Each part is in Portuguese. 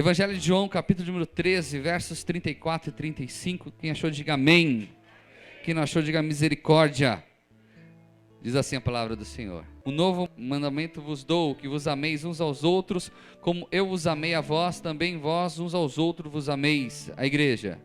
Evangelho de João, capítulo número 13, versos 34 e 35. Quem achou, diga amém. Quem não achou, diga misericórdia. Diz assim a palavra do Senhor: um novo mandamento vos dou, que vos ameis uns aos outros, como eu vos amei a vós, também vós uns aos outros vos ameis. A igreja.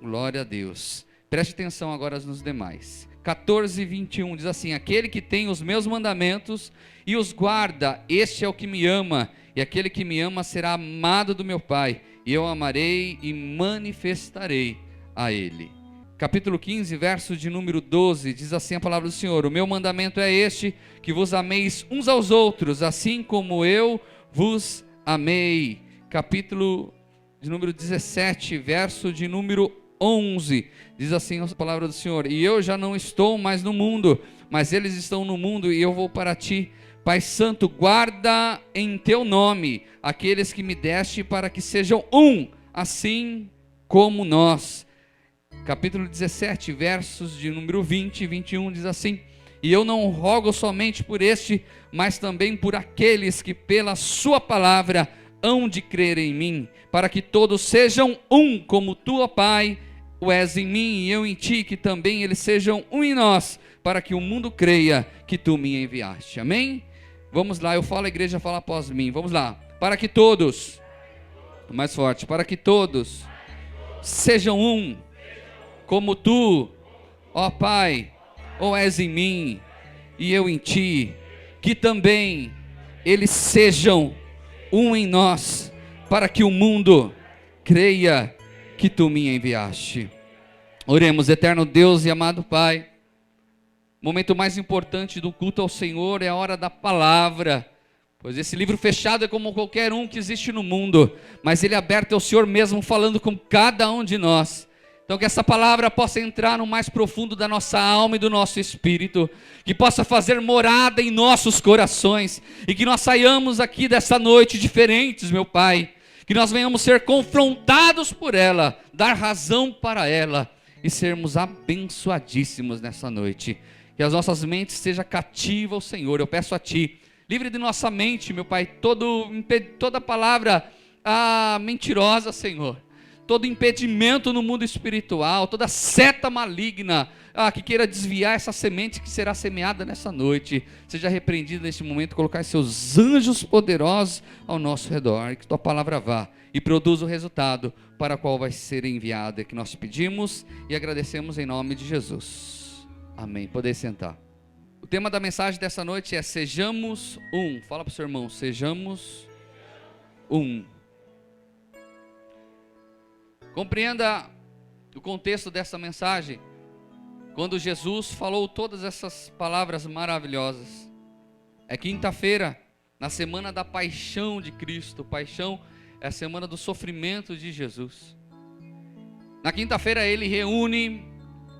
Glória a Deus. Preste atenção agora nos demais. 14, 21 diz assim: aquele que tem os meus mandamentos e os guarda, este é o que me ama, e aquele que me ama será amado do meu Pai, e eu amarei e manifestarei a ele. Capítulo 15, verso de número 12, diz assim a palavra do Senhor: o meu mandamento é este, que vos ameis uns aos outros, assim como eu vos amei. Capítulo de número 17, verso de número 11, diz assim a palavra do Senhor: e eu já não estou mais no mundo, mas eles estão no mundo, e eu vou para ti. Pai Santo, guarda em teu nome aqueles que me deste, para que sejam um, assim como nós. Capítulo 17, versos de número 20 e 21, diz assim: e eu não rogo somente por este, mas também por aqueles que pela sua palavra hão de crer em mim, para que todos sejam um, como tu, ó Pai, o és em mim e eu em ti, que também eles sejam um em nós, para que o mundo creia que tu me enviaste. Amém? Vamos lá, eu falo, a igreja fala após mim. Vamos lá. Para que todos, mais forte, para que todos sejam um, como tu, ó Pai, o és em mim e eu em ti, que também eles sejam um em nós, para que o mundo creia que tu me enviaste. Oremos. Eterno Deus e amado Pai, o momento mais importante do culto ao Senhor é a hora da palavra, pois esse livro fechado é como qualquer um que existe no mundo, mas ele é aberto ao Senhor mesmo, falando com cada um de nós. Então que essa palavra possa entrar no mais profundo da nossa alma e do nosso espírito, que possa fazer morada em nossos corações, e que nós saiamos aqui dessa noite diferentes, meu Pai, que nós venhamos ser confrontados por ela, dar razão para ela, e sermos abençoadíssimos nessa noite. Que as nossas mentes sejam cativas ao Senhor. Eu peço a Ti, livre de nossa mente, meu Pai, toda palavra mentirosa, Senhor, todo impedimento no mundo espiritual, toda seta maligna que queira desviar essa semente que será semeada nessa noite, seja repreendida neste momento. Colocar seus anjos poderosos ao nosso redor, e que Tua palavra vá e produza o resultado para o qual vai ser enviada. É que nós te pedimos e agradecemos em nome de Jesus. Amém. Poder sentar. O tema da mensagem dessa noite é sejamos um. Fala para o seu irmão, sejamos um. Compreenda o contexto dessa mensagem, quando Jesus falou todas essas palavras maravilhosas. É quinta-feira, na semana da paixão de Cristo. Paixão é a semana do sofrimento de Jesus. Na quinta-feira ele reúne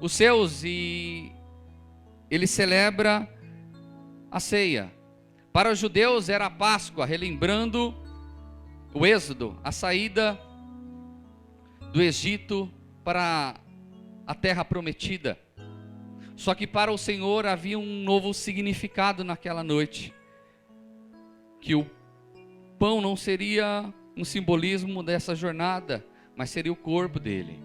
os seus e ele celebra a ceia. Para os judeus era a Páscoa, relembrando o êxodo, a saída do Egito para a terra prometida. Só que para o Senhor havia um novo significado naquela noite, que o pão não seria um simbolismo dessa jornada, mas seria o corpo dele.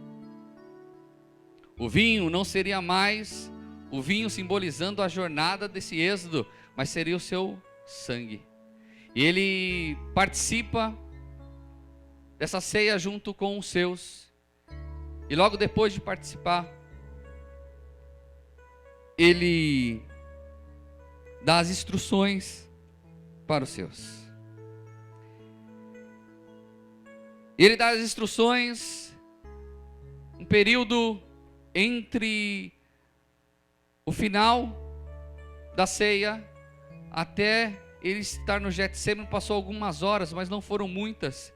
O vinho não seria mais o vinho simbolizando a jornada desse êxodo, mas seria o seu sangue. E ele participa dessa ceia junto com os seus, e logo depois de participar, ele dá as instruções para os seus. Ele dá as instruções, um período entre o final da ceia até ele estar no Getsêmani. Passou algumas horas, mas não foram muitas.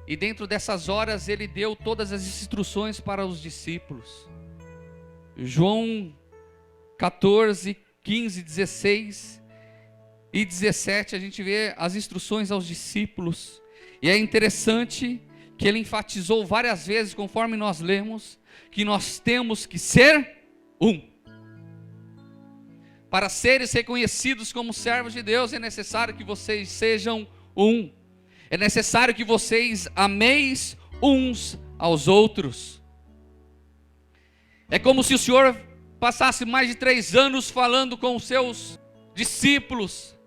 E dentro dessas horas ele deu todas as instruções para os discípulos. João 14, 15, 16 e 17, a gente vê as instruções aos discípulos. E é interessante que ele enfatizou várias vezes, conforme nós lemos, que nós temos que ser um. Para seres reconhecidos como servos de Deus, é necessário que vocês sejam um. É necessário que vocês ameis uns aos outros. É como se o Senhor passasse mais de 3 anos falando com os seus discípulos,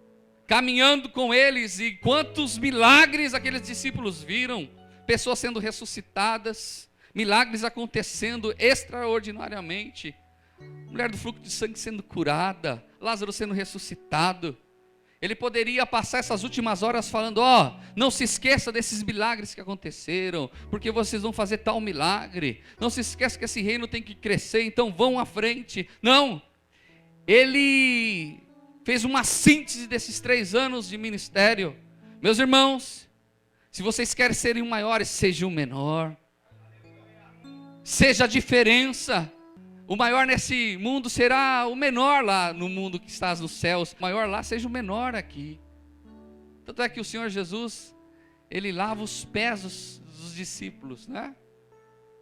caminhando com eles, e quantos milagres aqueles discípulos viram, pessoas sendo ressuscitadas, milagres acontecendo extraordinariamente, mulher do fluxo de sangue sendo curada, Lázaro sendo ressuscitado. Ele poderia passar essas últimas horas falando: não se esqueça desses milagres que aconteceram, porque vocês vão fazer tal milagre, não se esqueça que esse reino tem que crescer, então vão à frente. Não, ele fez uma síntese desses 3 anos de ministério. Meus irmãos, se vocês querem serem maiores, seja o menor, seja a diferença. O maior nesse mundo será o menor lá no mundo que estás nos céus. O maior lá seja o menor aqui. Tanto é que o Senhor Jesus, ele lava os pés dos discípulos, né?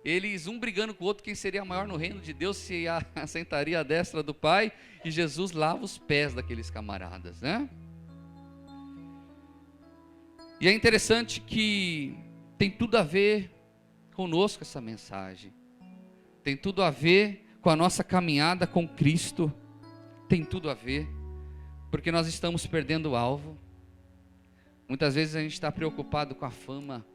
Eles, um brigando com o outro, quem seria maior no reino de Deus, se assentaria à destra do Pai, e Jesus lava os pés daqueles camaradas, né? E é interessante que tem tudo a ver conosco essa mensagem. Tem tudo a ver com a nossa caminhada com Cristo. Tem tudo a ver, porque nós estamos perdendo o alvo. Muitas vezes a gente está preocupado com a fama,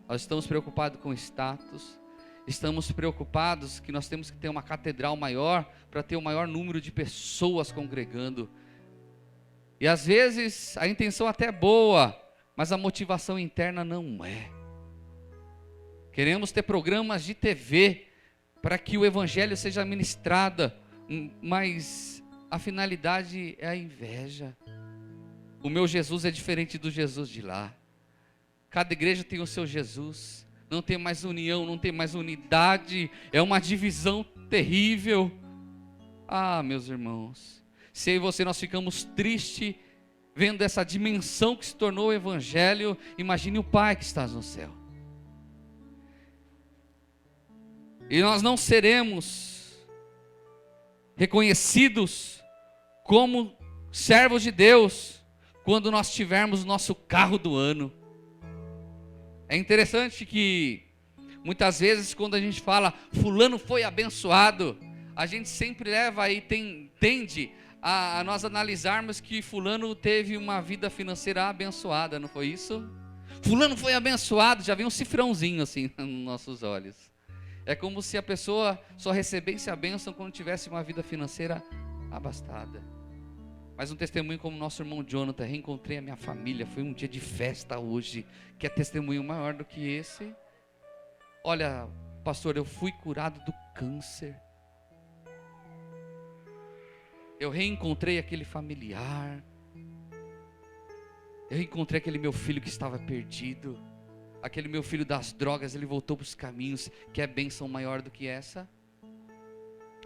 nós estamos preocupados com o status, estamos preocupados que nós temos que ter uma catedral maior para ter o maior número de pessoas congregando. E às vezes a intenção até é boa, mas a motivação interna não é. Queremos ter programas de TV para que o evangelho seja ministrado, mas a finalidade é a inveja. O meu Jesus é diferente do Jesus de lá. Cada igreja tem o seu Jesus. Não tem mais união, não tem mais unidade. É uma divisão terrível. Meus irmãos, se eu e você nós ficamos tristes vendo essa dimensão que se tornou o evangelho, imagine o Pai que está no céu. E nós não seremos reconhecidos como servos de Deus quando nós tivermos o nosso carro do ano. É interessante que muitas vezes quando a gente fala fulano foi abençoado, a gente sempre leva e tende a nós analisarmos que fulano teve uma vida financeira abençoada, não foi isso? Fulano foi abençoado, já vem um cifrãozinho assim nos nossos olhos. É como se a pessoa só recebesse a bênção quando tivesse uma vida financeira abastada. Mas um testemunho como o nosso irmão Jonathan: reencontrei a minha família, foi um dia de festa hoje. Que é testemunho maior do que esse? Olha, pastor, eu fui curado do câncer. Eu reencontrei aquele familiar. Eu reencontrei aquele meu filho que estava perdido. Aquele meu filho das drogas, ele voltou para os caminhos. Que é bênção maior do que essa?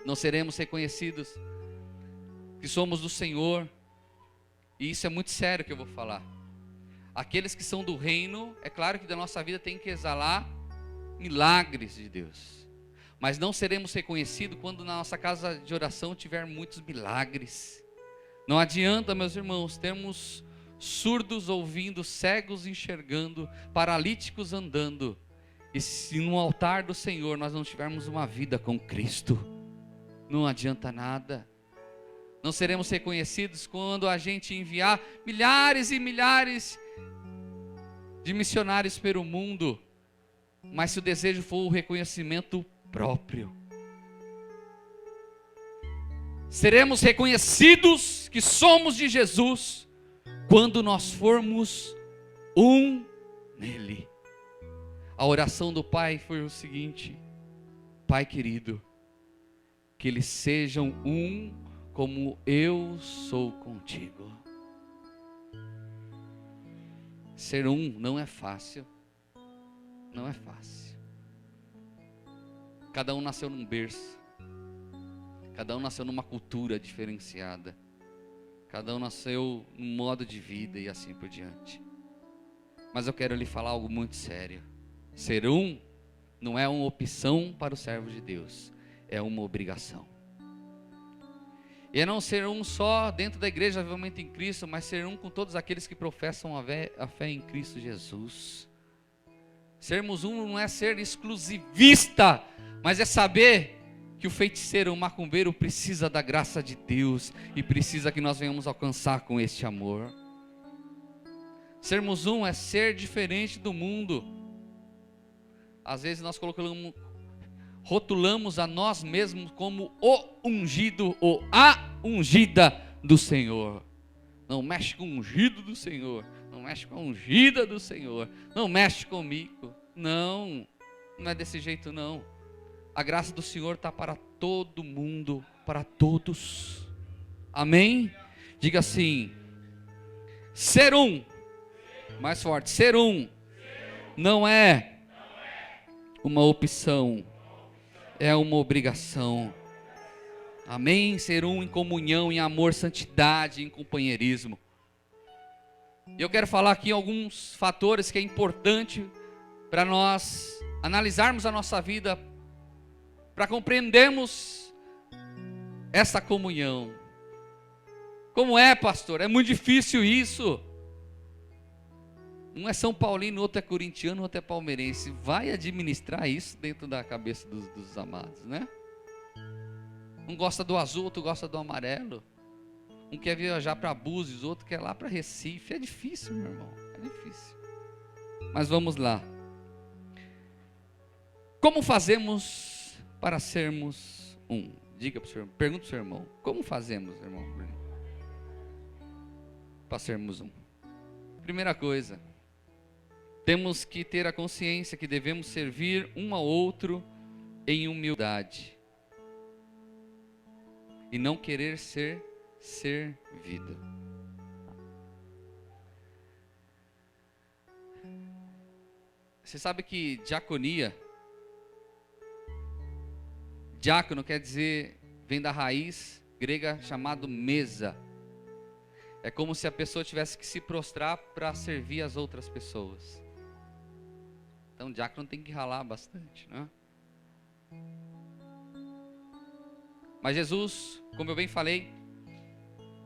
Não seremos reconhecidos que somos do Senhor. E isso é muito sério que eu vou falar. Aqueles que são do reino, é claro que da nossa vida tem que exalar milagres de Deus. Mas não seremos reconhecidos quando na nossa casa de oração tiver muitos milagres. Não adianta, meus irmãos, termos surdos ouvindo, cegos enxergando, paralíticos andando, e se no altar do Senhor nós não tivermos uma vida com Cristo, não adianta nada. Não seremos reconhecidos quando a gente enviar milhares e milhares de missionários pelo mundo, mas se o desejo for o reconhecimento próprio. Seremos reconhecidos que somos de Jesus quando nós formos um nele. A oração do Pai foi o seguinte: Pai querido, que eles sejam um como eu sou contigo. Ser um não é fácil. Não é fácil. Cada um nasceu num berço. Cada um nasceu numa cultura diferenciada. Cada um nasceu num modo de vida e assim por diante. Mas eu quero lhe falar algo muito sério. Ser um não é uma opção para o servo de Deus. É uma obrigação. E é não ser um só dentro da igreja Avivamento em Cristo, mas ser um com todos aqueles que professam a fé em Cristo Jesus. Sermos um não é ser exclusivista, mas é saber que o feiticeiro, o macumbeiro precisa da graça de Deus e precisa que nós venhamos alcançar com este amor. Sermos um é ser diferente do mundo. Às vezes nós rotulamos a nós mesmos como o ungido ou a ungida do Senhor. Não mexe com o ungido do Senhor, não mexe com a ungida do Senhor, não mexe comigo. Não, não é desse jeito não. A graça do Senhor está para todo mundo, para todos. Amém? Diga assim: ser um, mais forte, ser um não é uma opção, é uma obrigação. Amém? Ser um em comunhão, em amor, santidade, em companheirismo. E eu quero falar aqui alguns fatores que é importante para nós analisarmos a nossa vida, para compreendermos essa comunhão. Como é, pastor? É muito difícil isso. Um é São Paulino, outro é corintiano, outro é palmeirense. Vai administrar isso dentro da cabeça dos amados, né? Um gosta do azul, outro gosta do amarelo. Um quer viajar para Búzios, outro quer lá para Recife. É difícil, meu irmão, é difícil. Mas vamos lá. Como fazemos para sermos um? Diga para o senhor, pergunta para o seu irmão. Como fazemos, irmão, para sermos um? Primeira coisa, temos que ter a consciência que devemos servir um ao outro em humildade. E não querer ser servido. Você sabe que diácono quer dizer, vem da raiz grega chamado mesa. É como se a pessoa tivesse que se prostrar para servir as outras pessoas. Então, diácono tem que ralar bastante, né? Mas Jesus, como eu bem falei,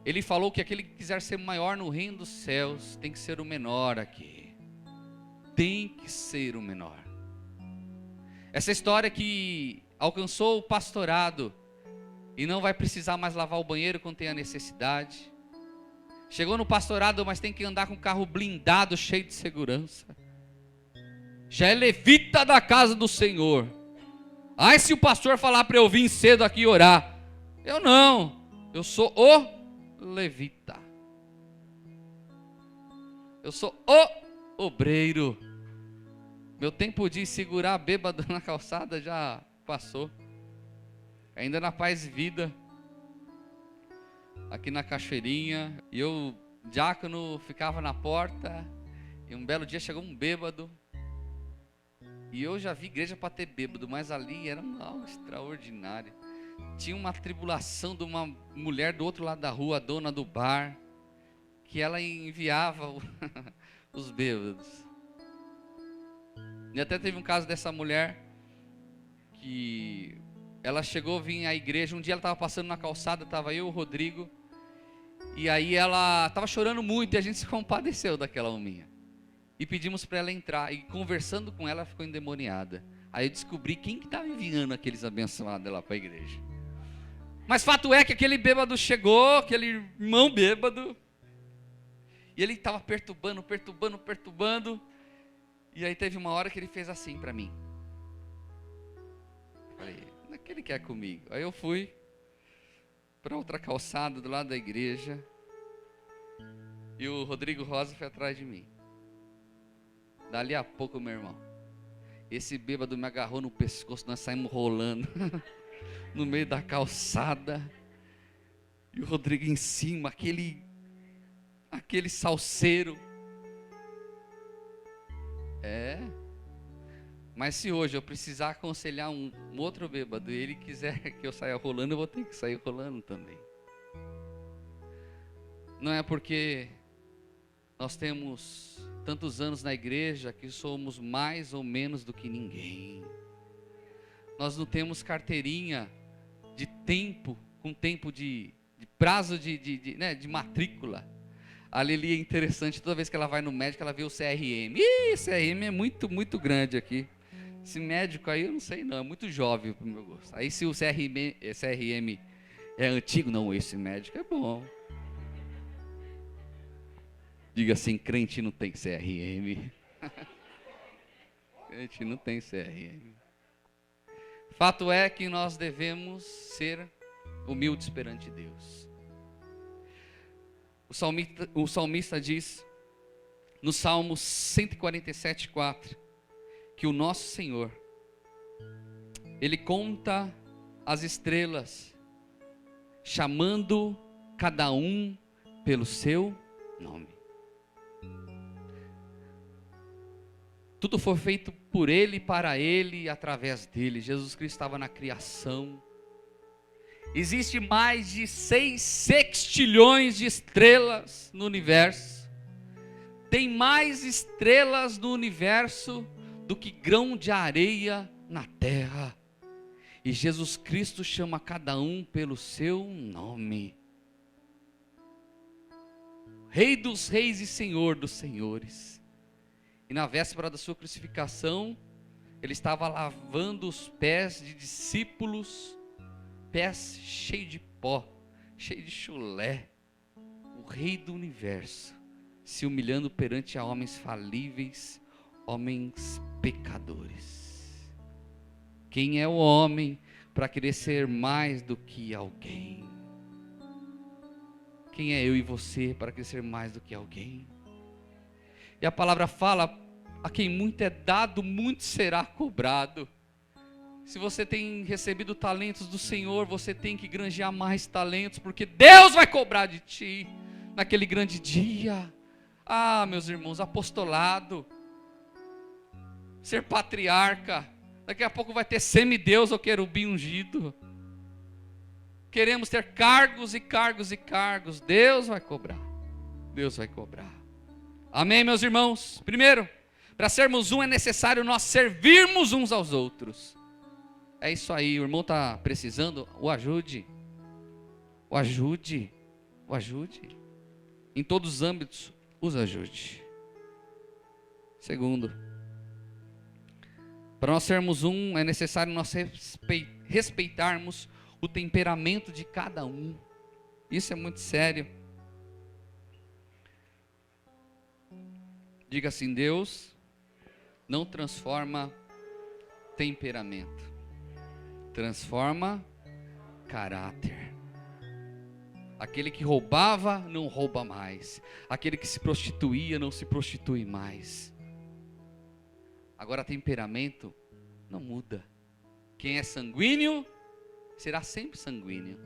Ele falou que aquele que quiser ser maior no reino dos céus tem que ser o menor aqui. Tem que ser o menor. Essa história que alcançou o pastorado e não vai precisar mais lavar o banheiro quando tem a necessidade. Chegou no pastorado, mas tem que andar com o carro blindado, cheio de segurança. Já é levita da casa do Senhor. Ai, se o pastor falar para eu vir cedo aqui orar. Eu não, eu sou o levita. Eu sou o obreiro. Meu tempo de segurar bêbado na calçada já passou. Ainda na Paz e Vida, aqui na Cachoeirinha, e eu, diácono, ficava na porta, e um belo dia chegou um bêbado, e eu já vi igreja para ter bêbado, mas ali era algo extraordinário. Tinha uma tribulação de uma mulher do outro lado da rua, a dona do bar, que ela enviava os bêbados. E até teve um caso dessa mulher, que ela chegou, vinha à igreja, um dia ela estava passando na calçada, estava eu e o Rodrigo, e aí ela estava chorando muito, e a gente se compadeceu daquela hominha. E pedimos para ela entrar, e conversando com ela, ela ficou endemoniada. Aí eu descobri quem que estava enviando aqueles abençoados lá para a igreja. Mas fato é que aquele bêbado chegou, aquele irmão bêbado, e ele estava perturbando, e aí teve uma hora que ele fez assim para mim. Falei, não é que ele quer comigo. Aí eu fui para outra calçada do lado da igreja, e o Rodrigo Rosa foi atrás de mim. Dali a pouco, meu irmão, esse bêbado me agarrou no pescoço, nós saímos rolando no meio da calçada, e o Rodrigo em cima, aquele salseiro. Mas se hoje eu precisar aconselhar um outro bêbado e ele quiser que eu saia rolando, eu vou ter que sair rolando também. Não é porque nós temos tantos anos na igreja que somos mais ou menos do que ninguém. Nós não temos carteirinha de tempo, com tempo de prazo de matrícula. A Lili é interessante, toda vez que ela vai no médico, ela vê o CRM. Ih, CRM é muito, muito grande aqui. Esse médico aí, eu não sei não, é muito jovem pro meu gosto. Aí se o CRM é antigo, não, esse médico é bom. Diga assim, crente não tem CRM. Crente não tem CRM. Fato é que nós devemos ser humildes perante Deus. O salmista diz, no Salmo 147:4, que o nosso Senhor, Ele conta as estrelas, chamando cada um pelo seu nome. Tudo foi feito por Ele, para Ele e através dEle. Jesus Cristo estava na criação. Existe mais de 6 sextilhões de estrelas no universo. Tem mais estrelas no universo do que grão de areia na terra. E Jesus Cristo chama cada um pelo seu nome. Rei dos reis e Senhor dos senhores. E na véspera da sua crucificação, Ele estava lavando os pés de discípulos, pés cheios de pó, cheios de chulé. O Rei do universo, se humilhando perante a homens falíveis, homens pecadores. Quem é o homem para querer ser mais do que alguém? Quem é eu e você para querer ser mais do que alguém? E a palavra fala, a quem muito é dado, muito será cobrado. Se você tem recebido talentos do Senhor, você tem que granjear mais talentos, porque Deus vai cobrar de ti, naquele grande dia. Ah, meus irmãos, apostolado, ser patriarca, daqui a pouco vai ter semideus ou querubim ungido. Queremos ter cargos e cargos e cargos, Deus vai cobrar, Deus vai cobrar. Amém, meus irmãos? Primeiro, para sermos um é necessário nós servirmos uns aos outros. É isso aí, o irmão está precisando, o ajude. O ajude. O ajude. Em todos os âmbitos, os ajude. Segundo, para nós sermos um, é necessário nós respeitarmos o temperamento de cada um. Isso é muito sério. Diga assim, Deus não transforma temperamento, transforma caráter. Aquele que roubava, não rouba mais. Aquele que se prostituía, não se prostitui mais. Agora, temperamento não muda. Quem é sanguíneo, será sempre sanguíneo.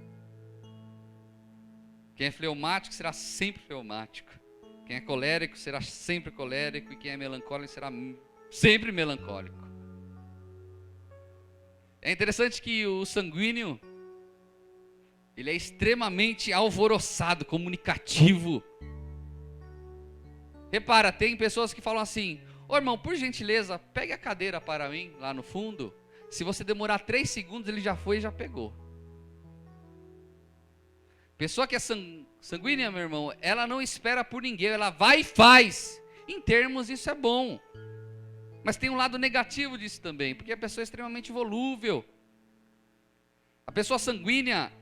Quem é fleumático, será sempre fleumático. Quem é colérico, será sempre colérico. E quem é melancólico, será sempre melancólico. É interessante que o sanguíneo, ele é extremamente alvoroçado, comunicativo. Repara, tem pessoas que falam assim, ô irmão, por gentileza, pegue a cadeira para mim, lá no fundo. Se você demorar 3 segundos, ele já foi e já pegou. Pessoa que é sanguínea, meu irmão, ela não espera por ninguém, ela vai e faz. Em termos, isso é bom. Mas tem um lado negativo disso também, porque a pessoa é extremamente volúvel. A pessoa sanguínea,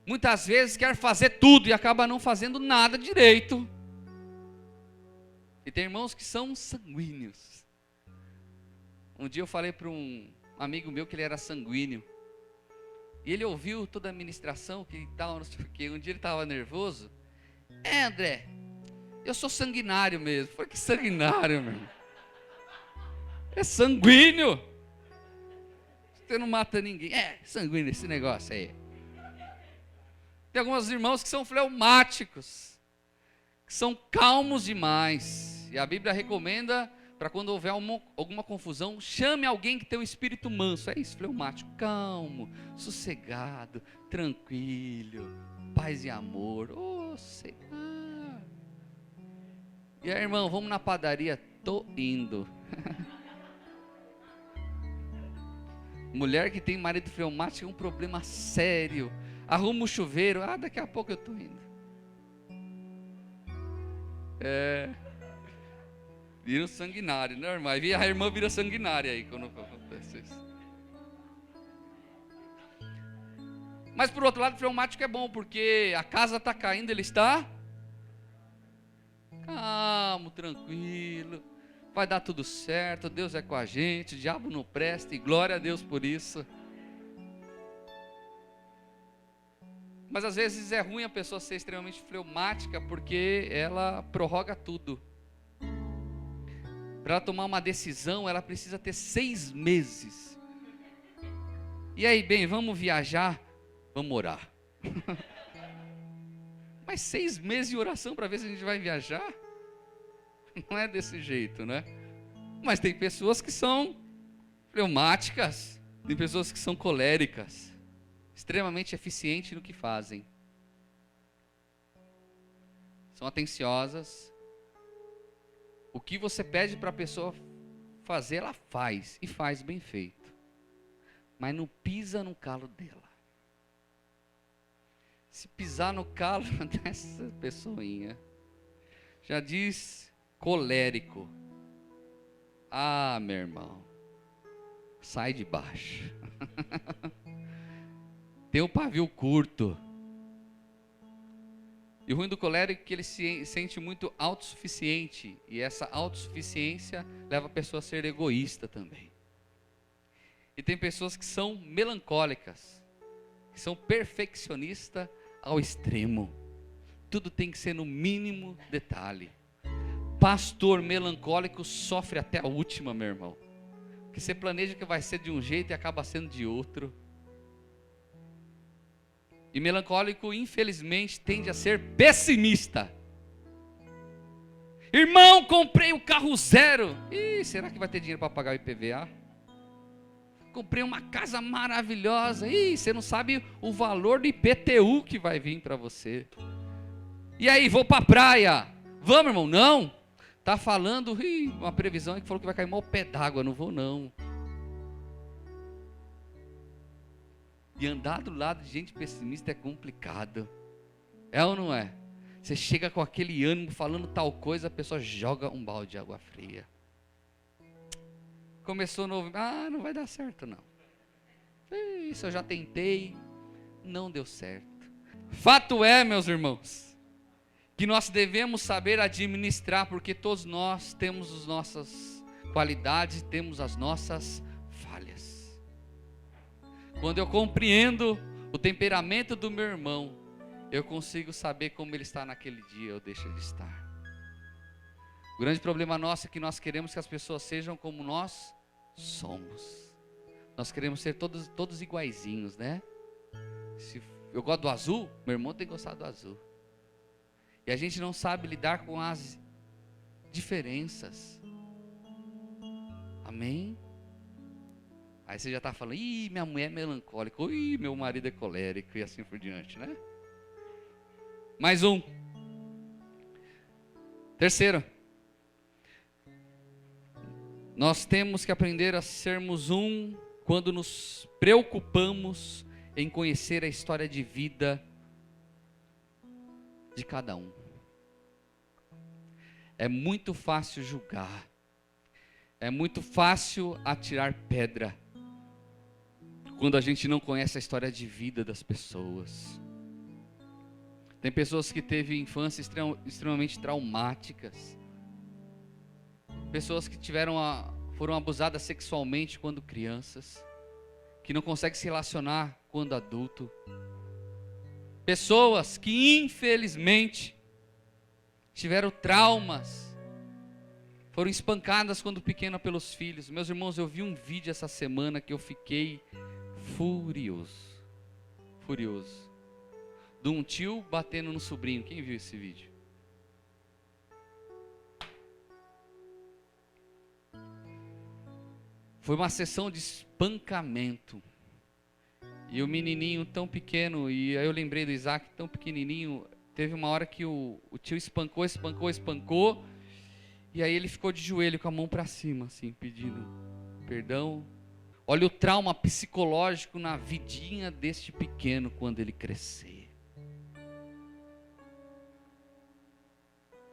muitas vezes quer fazer tudo e acaba não fazendo nada direito. E tem irmãos que são sanguíneos. Um dia eu falei para um amigo meu que ele era sanguíneo. E ele ouviu toda a ministração, que tal, não sei o quê. Um dia ele estava nervoso. André, eu sou sanguinário mesmo. Falei, que sanguinário, meu? É sanguíneo. Você não mata ninguém. É sanguíneo esse negócio aí. Tem alguns irmãos que são fleumáticos, que são calmos demais. E a Bíblia recomenda, para quando houver alguma confusão, chame alguém que tem um espírito manso. É isso, fleumático, calmo, sossegado, tranquilo, paz e amor. Oh, Senhor. E aí, irmão, vamos na padaria? Tô indo. Mulher que tem marido fleumático é um problema sério. Arruma o chuveiro. Daqui a pouco eu estou indo. Vira um sanguinário, normal. A irmã vira sanguinária aí quando acontece isso. Mas por outro lado, o fleumático é bom, porque a casa está caindo, ele está calmo, tranquilo, vai dar tudo certo, Deus é com a gente, o diabo não presta, e glória a Deus por isso. Mas às vezes é ruim a pessoa ser extremamente fleumática, porque ela prorroga tudo. Para ela tomar uma decisão, ela precisa ter 6 meses. E aí, bem, vamos viajar? Vamos orar. Mas 6 meses de oração para ver se a gente vai viajar? Não é desse jeito, né? Mas tem pessoas que são fleumáticas, tem pessoas que são coléricas, extremamente eficientes no que fazem. São atenciosas. O que você pede para a pessoa fazer, ela faz, e faz bem feito. Mas não pisa no calo dela. Se pisar no calo dessa pessoinha, já diz colérico. Meu irmão, sai de baixo. Tem o pavio curto. E o ruim do colérico é que ele se sente muito autossuficiente. E essa autossuficiência leva a pessoa a ser egoísta também. E tem pessoas que são melancólicas, que são perfeccionistas ao extremo. Tudo tem que ser no mínimo detalhe. Pastor melancólico sofre até a última, meu irmão. Porque você planeja que vai ser de um jeito e acaba sendo de outro. E melancólico, infelizmente, tende a ser pessimista. Irmão, comprei o carro zero. Será que vai ter dinheiro para pagar o IPVA? Comprei uma casa maravilhosa. Você não sabe o valor do IPTU que vai vir para você. E aí, vou para a praia. Vamos, irmão? Não. Tá falando, uma previsão aí que falou que vai cair mal pé d'água. Não vou, não. E andar do lado de gente pessimista é complicado. É ou não é? Você chega com aquele ânimo falando tal coisa, a pessoa joga um balde de água fria. Começou novo, não vai dar certo não. Isso eu já tentei, não deu certo. Fato é, meus irmãos, que nós devemos saber administrar, porque todos nós temos as nossas qualidades, temos as nossas falhas. Quando eu compreendo o temperamento do meu irmão, eu consigo saber como ele está naquele dia, ou deixa de estar. O grande problema nosso é que nós queremos que as pessoas sejam como nós somos. Nós queremos ser todos iguaizinhos, né? Se eu gosto do azul, meu irmão tem que gostar do azul. E a gente não sabe lidar com as diferenças. Amém? Aí você já está falando, minha mulher é melancólica, meu marido é colérico, e assim por diante, né? Mais um. Terceiro. Nós temos que aprender a sermos um quando nos preocupamos em conhecer a história de vida de cada um. É muito fácil julgar. É muito fácil atirar pedra quando a gente não conhece a história de vida das pessoas. Tem pessoas que teve infância extremamente traumáticas. Pessoas que foram abusadas sexualmente quando crianças, que não conseguem se relacionar quando adulto. Pessoas que infelizmente tiveram traumas, foram espancadas quando pequena pelos filhos. Meus irmãos, eu vi um vídeo essa semana que eu fiquei furioso. De um tio batendo no sobrinho. Quem viu esse vídeo? Foi uma sessão de espancamento. E o menininho tão pequeno, e aí eu lembrei do Isaac tão pequenininho, teve uma hora que o tio espancou, e aí ele ficou de joelho com a mão para cima, assim, pedindo perdão. Olha o trauma psicológico na vidinha deste pequeno quando ele crescer.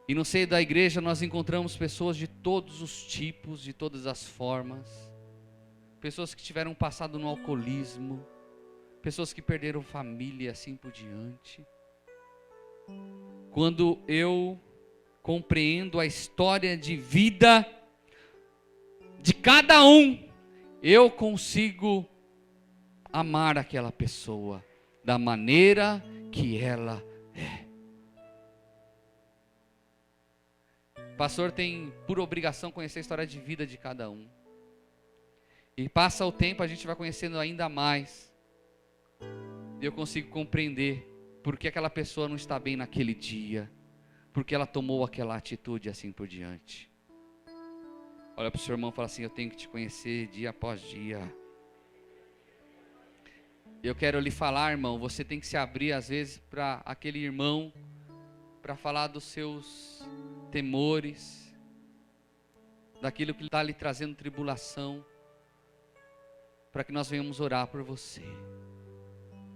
E no seio da igreja nós encontramos pessoas de todos os tipos, de todas as formas. Pessoas que tiveram passado no alcoolismo, pessoas que perderam família e assim por diante. Quando eu compreendo a história de vida de cada um, eu consigo amar aquela pessoa da maneira que ela é. O pastor tem por obrigação conhecer a história de vida de cada um. E passa o tempo, a gente vai conhecendo ainda mais. E eu consigo compreender por que aquela pessoa não está bem naquele dia, porque ela tomou aquela atitude assim por diante. Olha para o seu irmão e fala assim: eu tenho que te conhecer dia após dia. Eu quero lhe falar, irmão, você tem que se abrir às vezes para aquele irmão, para falar dos seus temores, daquilo que está lhe trazendo tribulação, para que nós venhamos orar por você.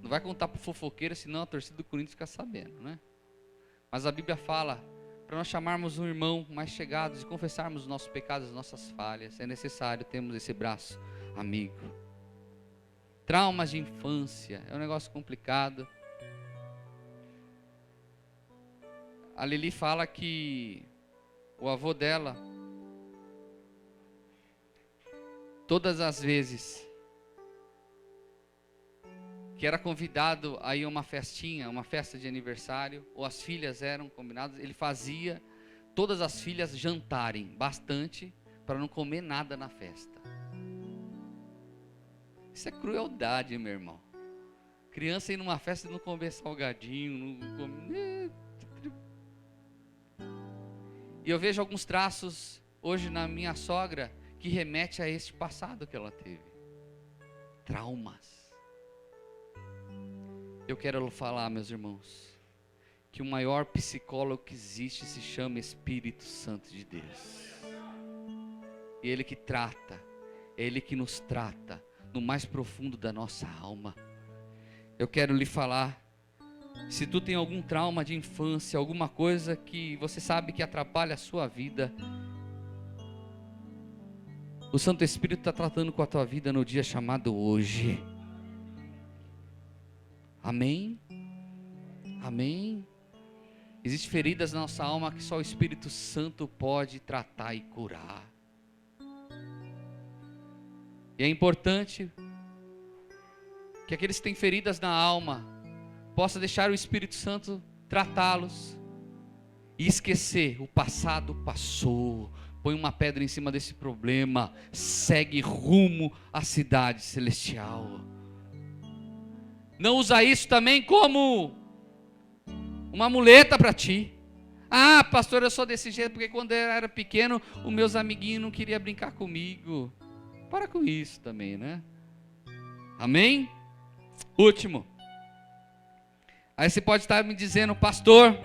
Não vai contar para o fofoqueiro, senão a torcida do Corinthians fica sabendo, né? Mas a Bíblia fala para nós chamarmos um irmão mais chegados e confessarmos os nossos pecados, as nossas falhas. É necessário termos esse braço amigo. Traumas de infância é um negócio complicado. A Lili fala que o avô dela, todas as vezes que era convidado a ir a uma festinha, uma festa de aniversário, ou as filhas eram combinadas, ele fazia todas as filhas jantarem bastante para não comer nada na festa. Isso é crueldade, meu irmão. Criança ir numa festa e não comer salgadinho, não comer... E eu vejo alguns traços hoje na minha sogra que remete a este passado que ela teve. Traumas. Eu quero falar, meus irmãos, que o maior psicólogo que existe se chama Espírito Santo de Deus. E Ele que trata, é Ele que nos trata no mais profundo da nossa alma. Eu quero lhe falar, se tu tem algum trauma de infância, alguma coisa que você sabe que atrapalha a sua vida, o Santo Espírito está tratando com a tua vida no dia chamado hoje. Amém? Amém? Existem feridas na nossa alma que só o Espírito Santo pode tratar e curar. E é importante que aqueles que têm feridas na alma possam deixar o Espírito Santo tratá-los e esquecer: o passado passou. Põe uma pedra em cima desse problema, segue rumo à cidade celestial. Não usa isso também como uma muleta para ti. Ah, pastor, eu sou desse jeito porque quando eu era pequeno, os meus amiguinhos não queriam brincar comigo. Para com isso também, né? Amém? Último. Aí você pode estar me dizendo: pastor,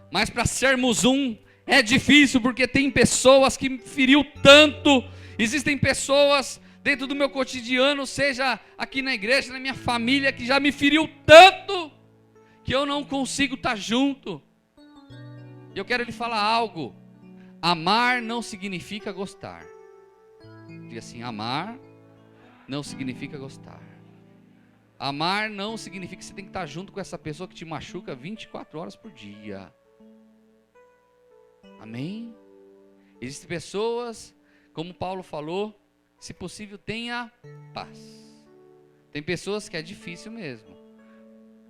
mas para sermos um é difícil porque tem pessoas que me feriu tanto. Existem pessoas dentro do meu cotidiano, seja aqui na igreja, na minha família, que já me feriu tanto que eu não consigo estar junto. E eu quero lhe falar algo: amar não significa gostar. Diga assim: amar não significa gostar. Amar não significa que você tem que estar junto com essa pessoa que te machuca 24 horas por dia. Amém? Existem pessoas, como Paulo falou, se possível tenha paz. Tem pessoas que é difícil mesmo.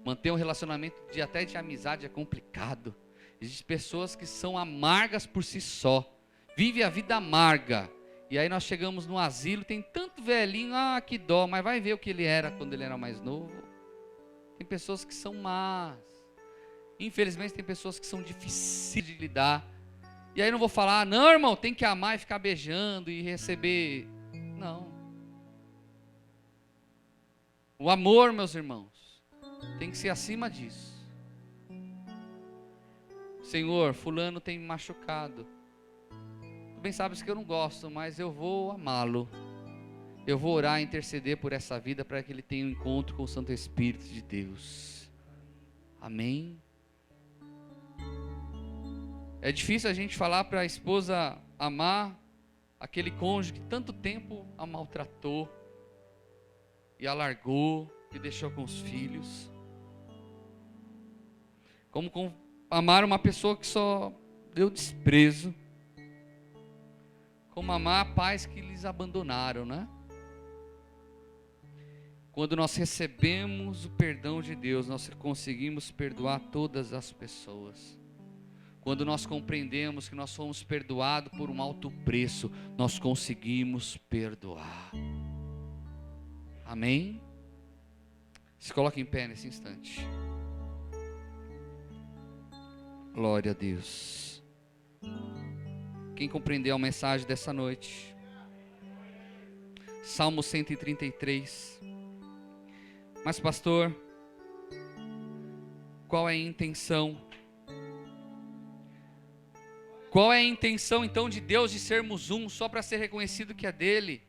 Manter um relacionamento até de amizade é complicado. Existem pessoas que são amargas por si só. Vive a vida amarga. E aí nós chegamos no asilo, tem tanto velhinho, que dó, mas vai ver o que ele era quando ele era mais novo. Tem pessoas que são más. Infelizmente tem pessoas que são difíceis de lidar. E aí não vou falar: não, irmão, tem que amar e ficar beijando e receber. Não. O amor, meus irmãos, tem que ser acima disso. Senhor, fulano tem me machucado. Tu bem sabes que eu não gosto, mas eu vou amá-lo. eu vou orar e interceder por essa vida para que ele tenha um encontro com o Santo Espírito de Deus. Amém? É difícil a gente falar para a esposa amar aquele cônjuge que tanto tempo a maltratou e a largou e deixou com os filhos. Como amar uma pessoa que só deu desprezo. Como amar pais que lhes abandonaram, né? Quando nós recebemos o perdão de Deus, nós conseguimos perdoar todas as pessoas. Quando nós compreendemos que nós fomos perdoados por um alto preço, nós conseguimos perdoar. Amém? Se coloque em pé nesse instante. Glória a Deus. Quem compreendeu a mensagem dessa noite? Salmo 133. Mas pastor, qual é a intenção? Qual é a intenção então de Deus de sermos um só para ser reconhecido que é dele?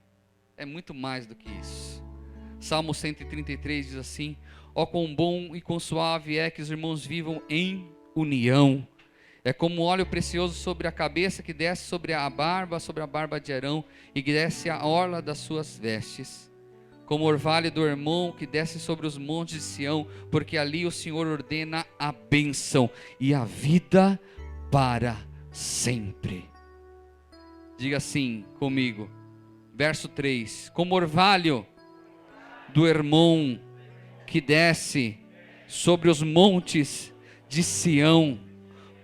É muito mais do que isso. Salmo 133 diz assim: ó quão bom e quão suave é que os irmãos vivam em união. É como óleo precioso sobre a cabeça que desce sobre a barba de Arão e que desce a orla das suas vestes. Como orvalho do Hermon que desce sobre os montes de Sião, porque ali o Senhor ordena a bênção e a vida para sempre. Diga assim comigo, verso 3: como orvalho do Hermon que desce sobre os montes de Sião,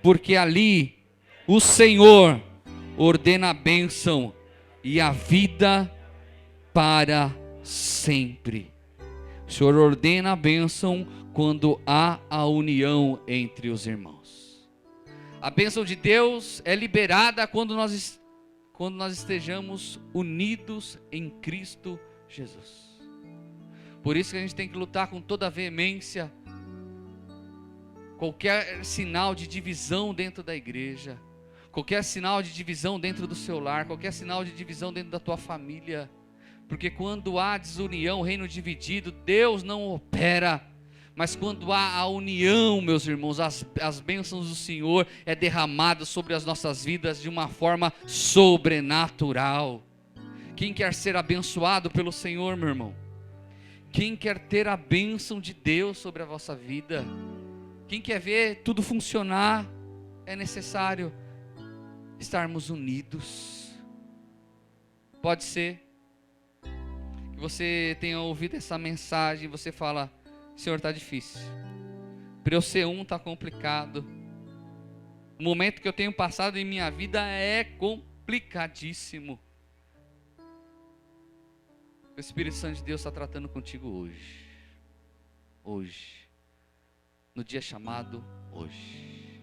porque ali o Senhor ordena a bênção e a vida para sempre. O Senhor ordena a bênção quando há a união entre os irmãos. A bênção de Deus é liberada quando nós estejamos unidos em Cristo Jesus. Por isso que a gente tem que lutar com toda a veemência qualquer sinal de divisão dentro da igreja, qualquer sinal de divisão dentro do seu lar, qualquer sinal de divisão dentro da tua família, porque quando há desunião, reino dividido, Deus não opera. Mas quando há a união, meus irmãos, as bênçãos do Senhor é derramada sobre as nossas vidas de uma forma sobrenatural. Quem quer ser abençoado pelo Senhor, meu irmão? Quem quer ter a bênção de Deus sobre a vossa vida? Quem quer ver tudo funcionar? É necessário estarmos unidos. Pode ser que você tenha ouvido essa mensagem e você fala: Senhor, está difícil. Para eu ser um está complicado. O momento que eu tenho passado em minha vida é complicadíssimo. O Espírito Santo de Deus está tratando contigo hoje. Hoje. No dia chamado hoje.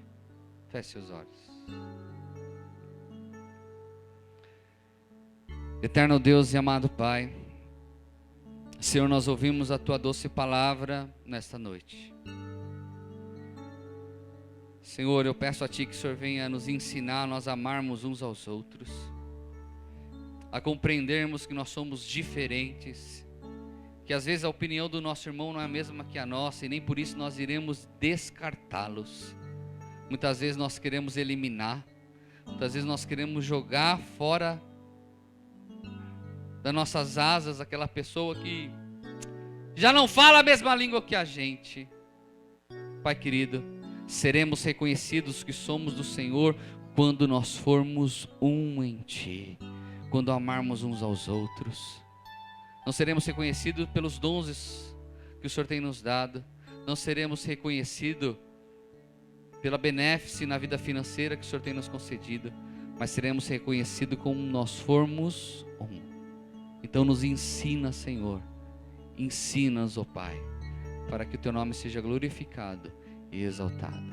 Feche seus olhos. Eterno Deus e amado Pai, Senhor, nós ouvimos a Tua doce palavra nesta noite. Senhor, eu peço a Ti que o Senhor venha nos ensinar a nós amarmos uns aos outros, a compreendermos que nós somos diferentes, que às vezes a opinião do nosso irmão não é a mesma que a nossa e nem por isso nós iremos descartá-los. Muitas vezes nós queremos eliminar, muitas vezes nós queremos jogar fora das nossas asas aquela pessoa que já não fala a mesma língua que a gente. Pai querido, seremos reconhecidos que somos do Senhor quando nós formos um em Ti, quando amarmos uns aos outros. Não seremos reconhecidos pelos dons que o Senhor tem nos dado, não seremos reconhecidos pela benéfice na vida financeira que o Senhor tem nos concedido, mas seremos reconhecidos como nós formos um. Então nos ensina, Senhor, ensina-nos, ó Pai, para que o Teu nome seja glorificado e exaltado.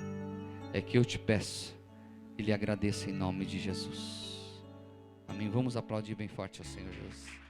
É que eu te peço e lhe agradeço em nome de Jesus. Amém. Vamos aplaudir bem forte ao Senhor Jesus.